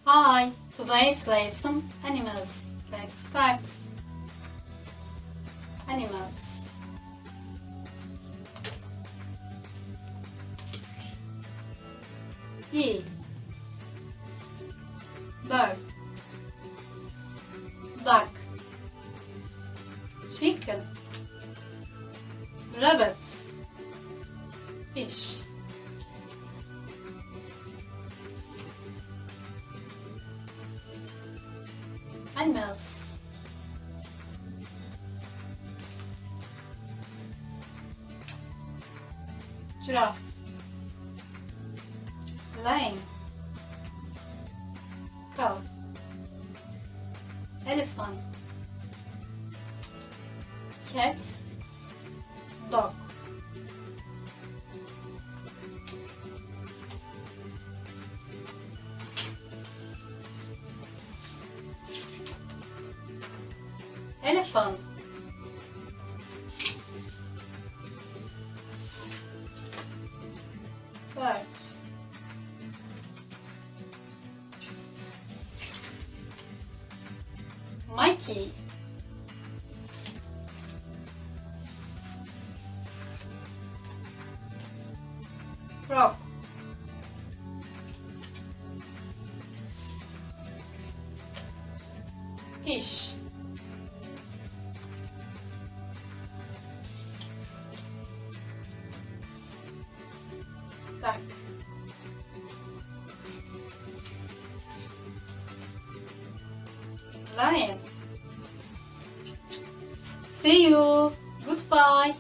Hi, today's lesson animals. Let's start. Animals. Bee, bird, duck, chicken, rabbit, fish. Animals. Giraffe, lion, cow, elephant, cat, dog. Elephant, bird, monkey, frog, fish, duck. Lion. See you. Goodbye.